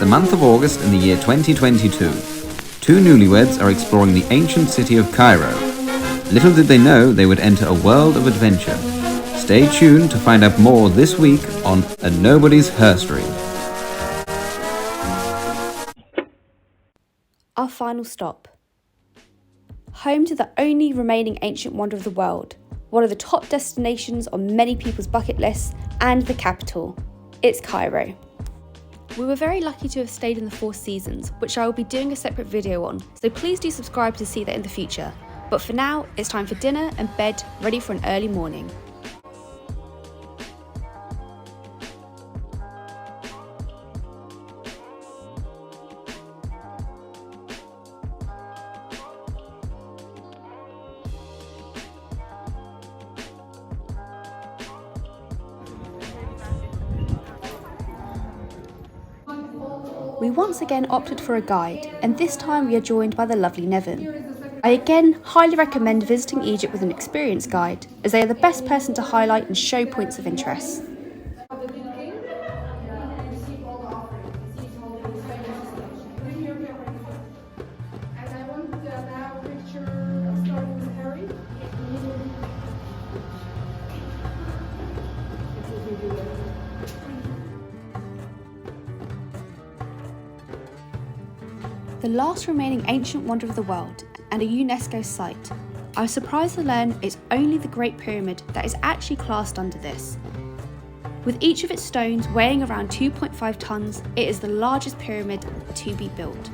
the month of August in the year 2022. Two newlyweds are exploring the ancient city of Cairo. Little did they know they would enter a world of adventure. Stay tuned to find out more this week on A Nobody's Herstory. Our final stop. Home to the only remaining ancient wonder of the world, one of the top destinations on many people's bucket lists, and the capital. It's Cairo. We were very lucky to have stayed in the Four Seasons, which I will be doing a separate video on, so please do subscribe to see that in the future. But for now, it's time for dinner and bed, ready for an early morning. We once again opted for a guide, and this time we are joined by the lovely Nevin. I again highly recommend visiting Egypt with an experienced guide, as they are the best person to highlight and show points of interest. The last remaining ancient wonder of the world and a UNESCO site, I was surprised to learn it's only the Great Pyramid that is actually classed under this. With each of its stones weighing around 2.5 tons, it is the largest pyramid to be built.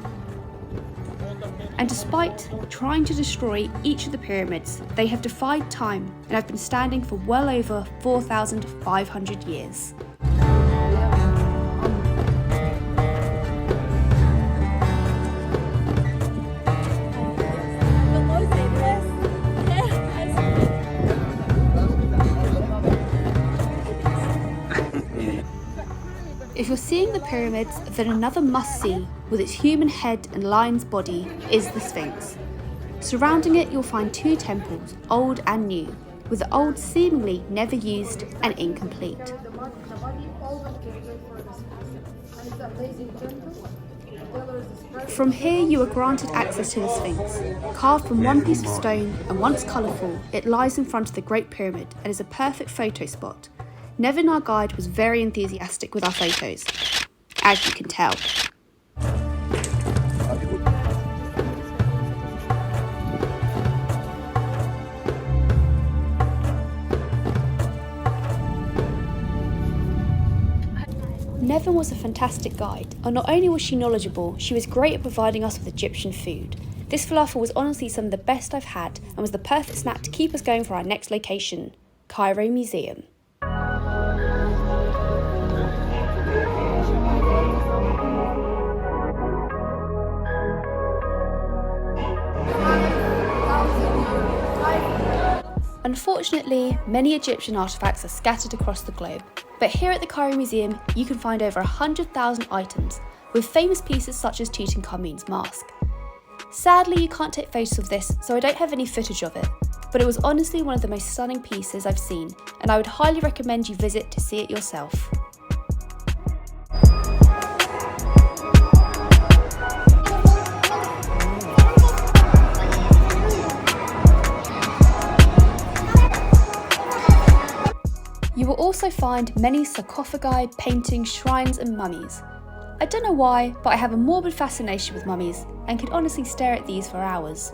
And despite trying to destroy each of the pyramids, they have defied time and have been standing for well over 4,500 years. If you're seeing the pyramids, then another must-see with its human head and lion's body is the Sphinx. Surrounding it, you'll find two temples, old and new, with the old seemingly never used and incomplete. From here, you are granted access to the Sphinx. Carved from one piece of stone and once colourful, it lies in front of the Great Pyramid and is a perfect photo spot. Nevin, our guide, was very enthusiastic with our photos, as you can tell. Nevin was a fantastic guide, and not only was she knowledgeable, she was great at providing us with Egyptian food. This falafel was honestly some of the best I've had, and was the perfect snack to keep us going for our next location, Cairo Museum. Unfortunately, many Egyptian artefacts are scattered across the globe, but here at the Cairo Museum you can find over 100,000 items, with famous pieces such as Tutankhamun's mask. Sadly, you can't take photos of this, so I don't have any footage of it, but it was honestly one of the most stunning pieces I've seen, and I would highly recommend you visit to see it yourself. You will also find many sarcophagi, paintings, shrines and mummies. I don't know why, but I have a morbid fascination with mummies and could honestly stare at these for hours.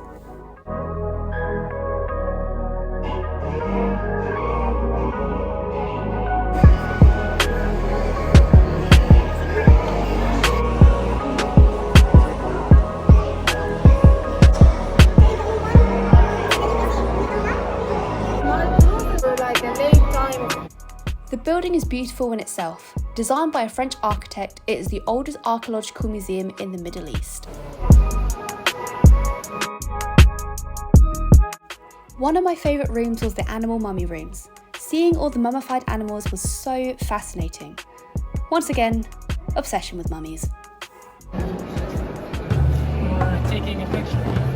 The building is beautiful in itself. Designed by a French architect, it is the oldest archaeological museum in the Middle East. One of my favourite rooms was the animal mummy rooms. Seeing all the mummified animals was so fascinating. Once again, obsession with mummies. We're taking a picture.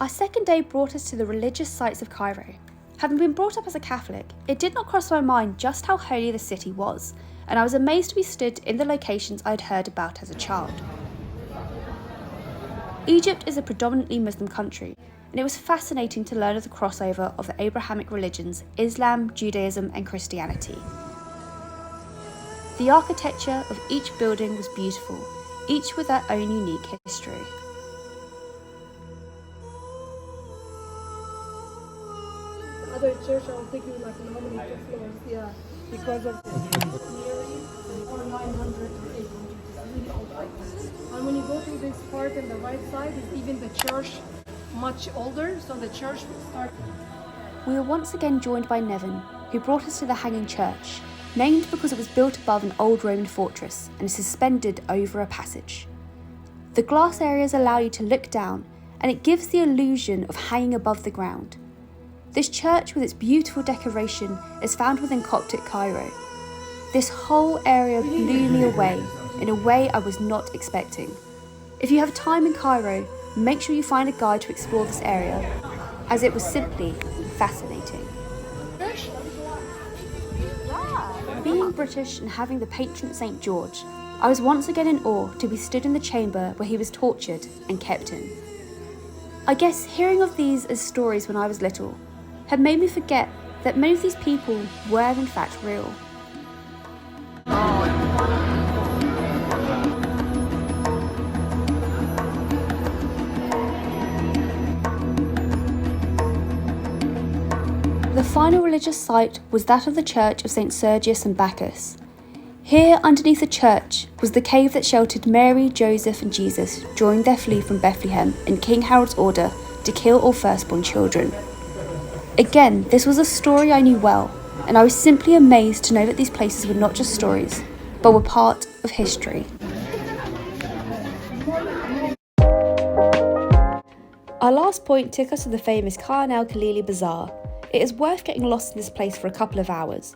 Our second day brought us to the religious sites of Cairo. Having been brought up as a Catholic, it did not cross my mind just how holy the city was, and I was amazed to be stood in the locations I had heard about as a child. Egypt is a predominantly Muslim country, and it was fascinating to learn of the crossover of the Abrahamic religions, Islam, Judaism and Christianity. The architecture of each building was beautiful, each with their own unique history. Other church, I will take you like how many floors, yeah, because of or 900 or 800, it's really old. And when you go to this part on the right side, is even the church much older, so the church will start. We were once again joined by Nevin, who brought us to the Hanging Church, named because it was built above an old Roman fortress and is suspended over a passage. The glass areas allow you to look down, and it gives the illusion of hanging above the ground. This church with its beautiful decoration is found within Coptic Cairo. This whole area blew me away in a way I was not expecting. If you have time in Cairo, make sure you find a guide to explore this area, as it was simply fascinating. Being British and having the patron St. George, I was once again in awe to be stood in the chamber where he was tortured and kept in. I guess hearing of these as stories when I was little had made me forget that many of these people were in fact real. The final religious site was that of the church of St. Sergius and Bacchus. Here, underneath the church, was the cave that sheltered Mary, Joseph and Jesus during their flee from Bethlehem in King Herod's order to kill all firstborn children. Again, this was a story I knew well, and I was simply amazed to know that these places were not just stories, but were part of history. Our last point took us to the famous Khan el-Khalili Bazaar. It is worth getting lost in this place for a couple of hours.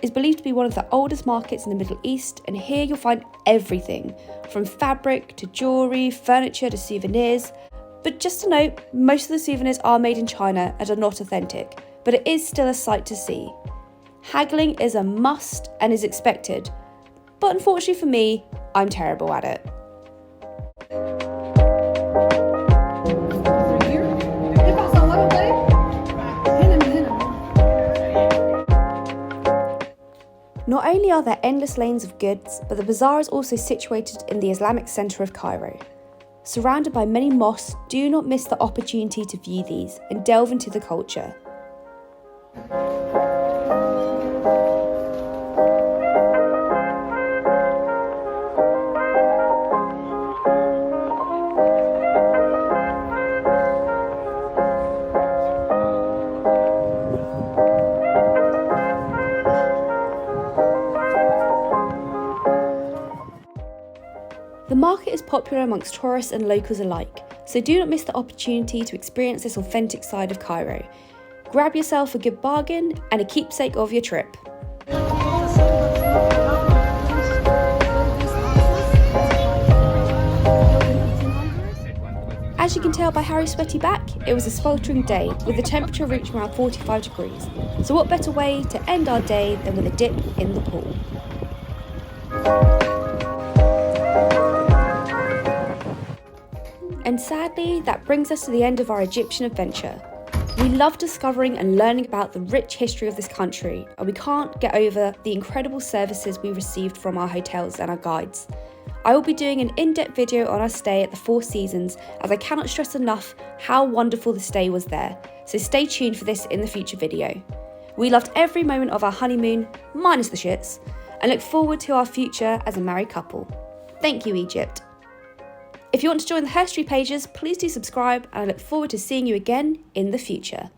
It's believed to be one of the oldest markets in the Middle East, and here you'll find everything, from fabric to jewellery, furniture to souvenirs. But just to note, most of the souvenirs are made in China and are not authentic, but it is still a sight to see. Haggling is a must and is expected, but unfortunately for me, I'm terrible at it. Not only are there endless lanes of goods, but the bazaar is also situated in the Islamic centre of Cairo. Surrounded by many mosques, do not miss the opportunity to view these and delve into the culture. The market is popular amongst tourists and locals alike, so do not miss the opportunity to experience this authentic side of Cairo. Grab yourself a good bargain and a keepsake of your trip. As you can tell by Harry's sweaty back, it was a sweltering day with the temperature reaching around 45 degrees. So what better way to end our day than with a dip in the pool? And sadly, that brings us to the end of our Egyptian adventure. We love discovering and learning about the rich history of this country, and we can't get over the incredible services we received from our hotels and our guides. I will be doing an in-depth video on our stay at the Four Seasons, as I cannot stress enough how wonderful the stay was there, so stay tuned for this in the future video. We loved every moment of our honeymoon, minus the shits, and look forward to our future as a married couple. Thank you, Egypt. If you want to join the Herstory pages, please do subscribe, and I look forward to seeing you again in the future.